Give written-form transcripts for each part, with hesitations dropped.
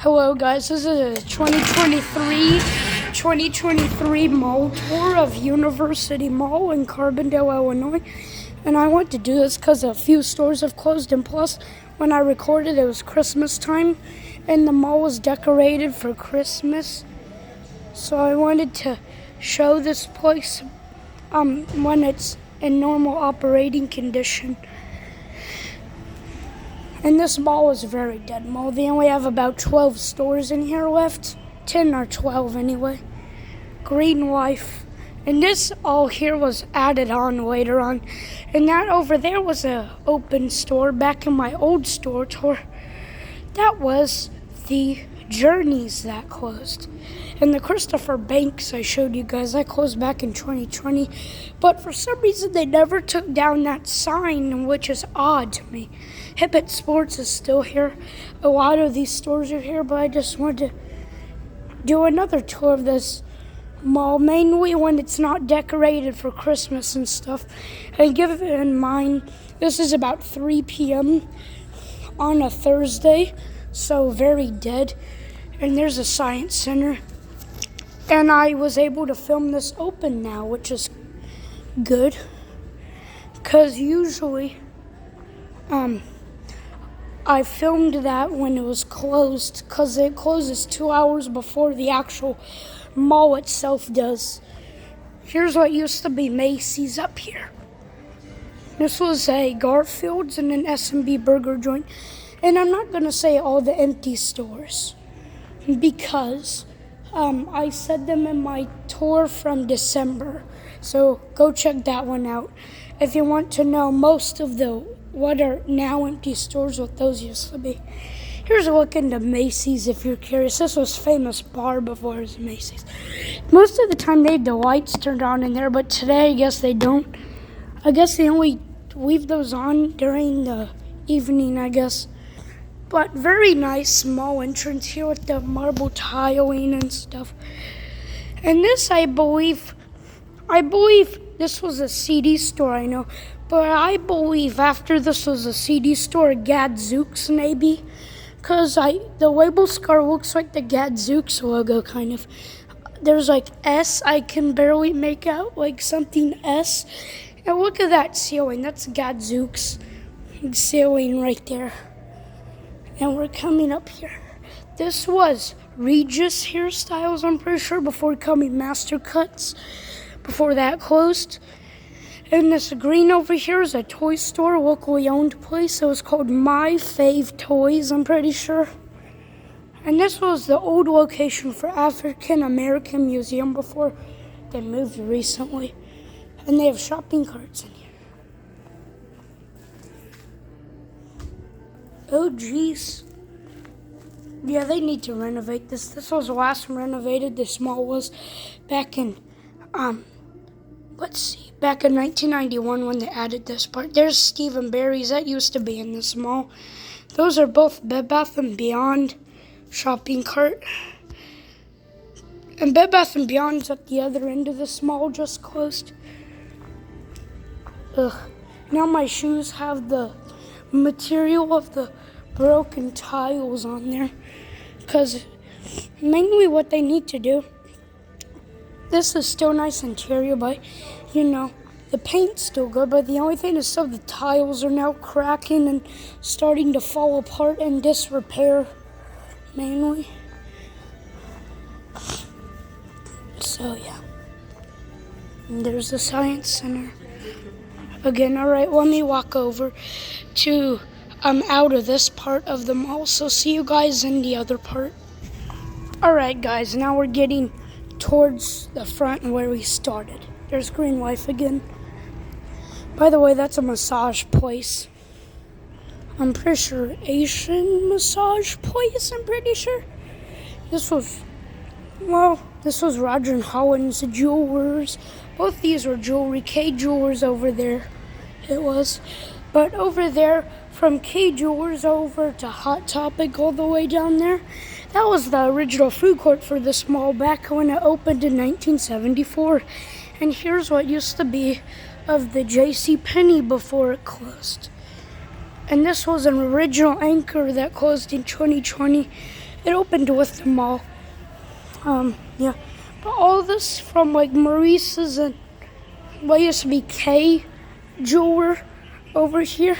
Hello guys, this is a 2023 mall tour of University Mall in Carbondale, Illinois. And I want to do this because a few stores have closed, and plus when I recorded it was Christmas time and the mall was decorated for Christmas. So I wanted to show this place when it's in normal operating condition. And this mall is a very dead mall. They only have about 12 stores in here left. 10 or 12 anyway. Green Life. And this all here was added on later on. And that over there was a open store back in my old store tour. That was the Journeys that closed. And the Christopher Banks I showed you guys, that closed back in 2020. But for some reason they never took down that sign, which is odd to me. Hibbett Sports is still here. A lot of these stores are here, but I just wanted to do another tour of this mall, mainly when it's not decorated for Christmas and stuff. And give in mind, this is about 3 p.m. on a Thursday, so very dead. And there's a science center. And I was able to film this open now, which is good. Because usually, I filmed that when it was closed, because it closes 2 hours before the actual mall itself does. Here's what used to be Macy's up here. This was a Garfield's and an S&B burger joint. And I'm not going to say all the empty stores, because I said them in my tour from December. So go check that one out if you want to know most of the what are now empty stores, what those used to be. Here's a look into Macy's if you're curious. This was Famous Bar before it was Macy's. Most of the time they had the lights turned on in there, but today I guess they don't. I guess they only leave those on during the evening, I guess. But very nice small entrance here with the marble tiling and stuff. And this, I believe this was a CD store, I know. But I believe after this was a CD store, Gadzooks maybe. Because the label scar looks like the Gadzooks logo, kind of. There's like S, I can barely make out, like something S. And look at that ceiling, that's Gadzooks ceiling right there. And we're coming up here. This was Regis Hairstyles, I'm pretty sure, before becoming Master Cuts. Before that closed. And this green over here is a toy store, locally owned place. It was called My Fave Toys, I'm pretty sure. And this was the old location for African American Museum before they moved recently. And they have shopping carts in here. Oh, geez. Yeah, they need to renovate this. This was the last renovated. This mall was back in, back in 1991 when they added this part. There's Steve & Barry's. That used to be in this mall. Those are both Bed Bath & Beyond shopping cart. And Bed Bath & Beyond's at the other end of this mall, just closed. Ugh. Now my shoes have the material of the broken tiles on there, because mainly what they need to do, this is still nice interior, but the paint's still good, but the only thing is the tiles are now cracking and starting to fall apart and disrepair mainly. So yeah, and there's the science center again. All right, let me walk over to out of this part of the mall, so see you guys in the other part. Alright guys, now we're getting towards the front and where we started. There's Green Life again. By the way, that's a massage place. I'm pretty sure Asian massage place, I'm pretty sure. This was Roger and Holland's Jewelers. Both these were jewelry. K Jewelers over there, it was. But over there, from K Jewelers over to Hot Topic all the way down there, that was the original food court for this mall back when it opened in 1974. And here's what used to be of the JCPenney before it closed. And this was an original Anchor that closed in 2020. It opened with the mall. Yeah. But all this from like Maurice's and what used to be K Jeweler over here.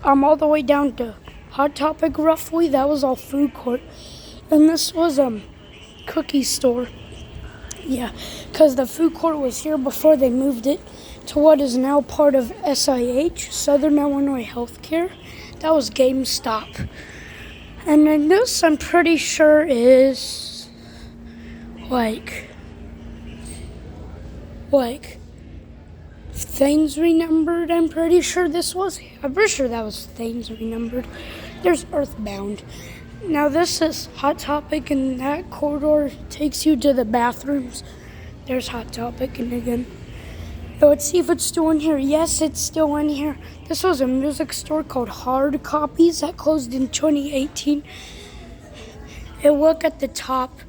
All the way down to Hot Topic roughly. That was all food court. And this was cookie store. Yeah, because the food court was here before they moved it to what is now part of SIH, Southern Illinois Healthcare. That was GameStop. And then this, I'm pretty sure, is like Things Renumbered. I'm pretty sure that was Things Renumbered. There's Earthbound. Now this is Hot Topic, and that corridor takes you to the bathrooms. There's Hot Topic, and again. Let's see if it's still in here. Yes, it's still in here. This was a music store called Hard Copies that closed in 2018. And look at the top.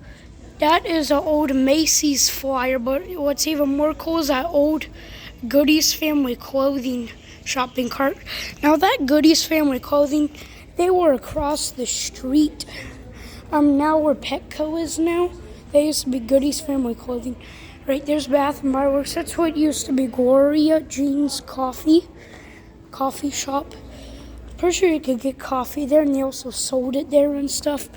That is an old Macy's flyer, but what's even more cool is that old Goody's Family Clothing shopping cart. Now that Goody's Family Clothing, they were across the street. Now where Petco is now. They used to be Goody's Family Clothing. Right there's Bath and Body Works. That's what used to be Gloria Jean's coffee shop. Pretty sure you could get coffee there, and they also sold it there and stuff.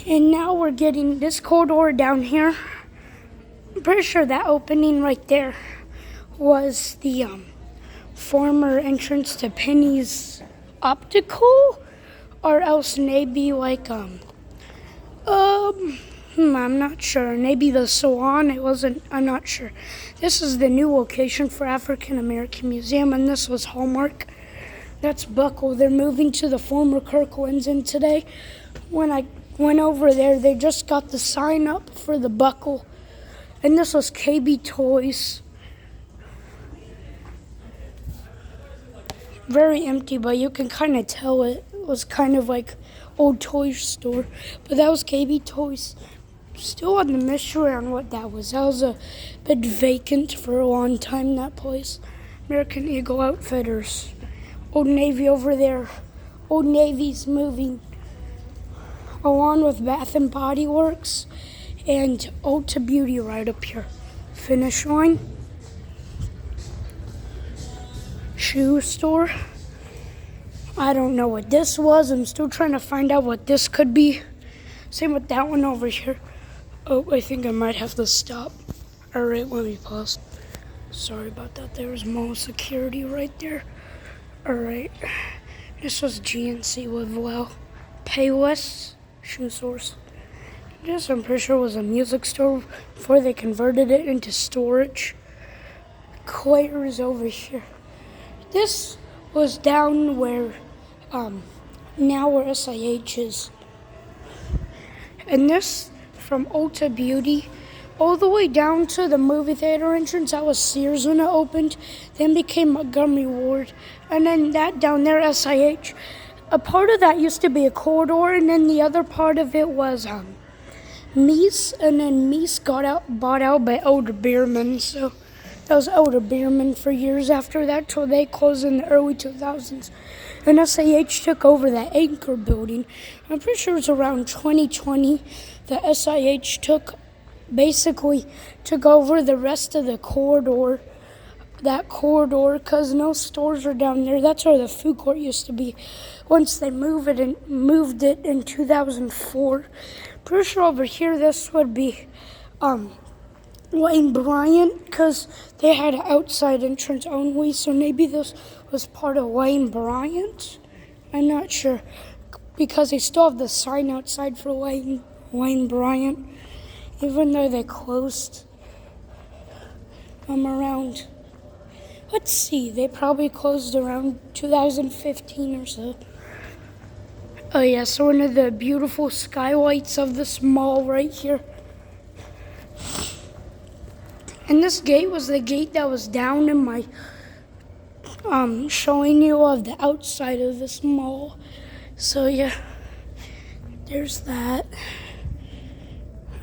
And now we're getting this corridor down here. I'm pretty sure that opening right there was the former entrance to Penny's Optical, or else maybe like I'm not sure. Maybe the salon. I'm not sure. This is the new location for African American Museum, and this was Hallmark. That's Buckle. They're moving to the former Kirkland's, and today, when I went over there, they just got the sign up for the Buckle. And this was KB Toys. Very empty, but you can kind of tell it was kind of like old toy store. But that was KB Toys. Still on the mystery on what that was. That was a bit vacant for a long time, that place. American Eagle Outfitters. Old Navy over there. Old Navy's moving. Along with Bath and Body Works. And Ulta Beauty right up here. Finish line. Shoe store. I don't know what this was. I'm still trying to find out what this could be. Same with that one over here. Oh, I think I might have to stop. Alright, let me pause. Sorry about that. There's mall security right there. Alright. This was GNC Livewell. Payless Shoe Source. This, I'm pretty sure, was a music store before they converted it into storage. Claire's over here. This was down where, now where SIH is. And this, from Ulta Beauty, all the way down to the movie theater entrance, that was Sears when it opened, then became Montgomery Ward. And then that down there, SIH. A part of that used to be a corridor, and then the other part of it was, Mies, and then Mies bought out by Elder Beerman, so that was Elder Beerman for years after that, till they closed in the early 2000s. And SIH took over that Anchor building. I'm pretty sure it was around 2020 that SIH basically took over the rest of the corridor. That corridor, because no stores are down there. That's where the food court used to be. Once they moved it in 2004. Pretty sure over here this would be Wayne Bryant, because they had an outside entrance only, so maybe this was part of Wayne Bryant. I'm not sure, because they still have the sign outside for Wayne Bryant, even though they closed around, let's see, they probably closed around 2015 or so. Oh yeah, so one of the beautiful skylights of this mall right here. And this gate was the gate that was down in my showing you of the outside of this mall. So yeah, there's that.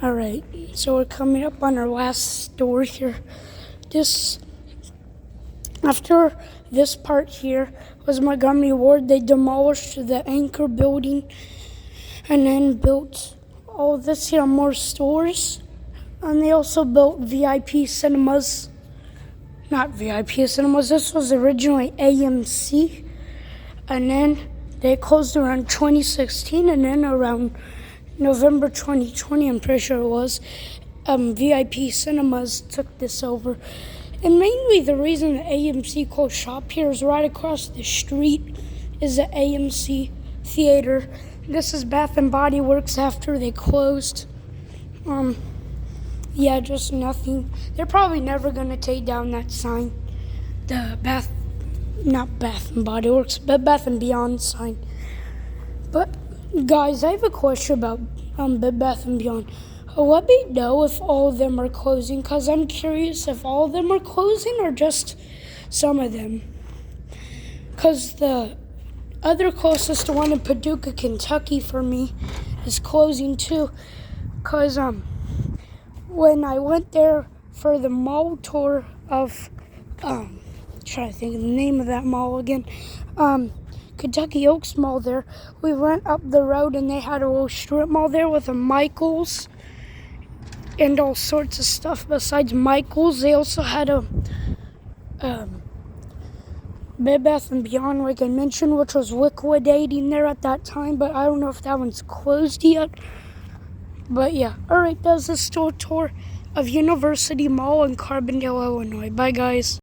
Alright, so we're coming up on our last store here. This, after This part here was Montgomery Ward. They demolished the Anchor building and then built all this here, more stores. And they also built VIP cinemas. Not VIP cinemas, this was originally AMC. And then they closed around 2016, and then around November 2020, I'm pretty sure it was, VIP cinemas took this over. And mainly the reason the AMC closed shop here is right across the street is the AMC theater. This is Bath and Body Works after they closed. Yeah, just nothing. They're probably never gonna take down that sign. The not Bath and Body Works, but Bath and Beyond sign. But guys, I have a question about Bed Bath and Beyond. Let me know if all of them are closing, because I'm curious if all of them are closing or just some of them. Because the other closest one in Paducah, Kentucky for me is closing too. Because when I went there for the mall tour of, trying to think of the name of that mall again, Kentucky Oaks Mall there, we went up the road and they had a little strip mall there with a Michaels and all sorts of stuff besides Michaels. They also had a Bed Bath & Beyond, like I mentioned, which was liquidating there at that time, but I don't know if that one's closed yet. But yeah, alright, that's the store tour of University Mall in Carbondale, Illinois. Bye, guys.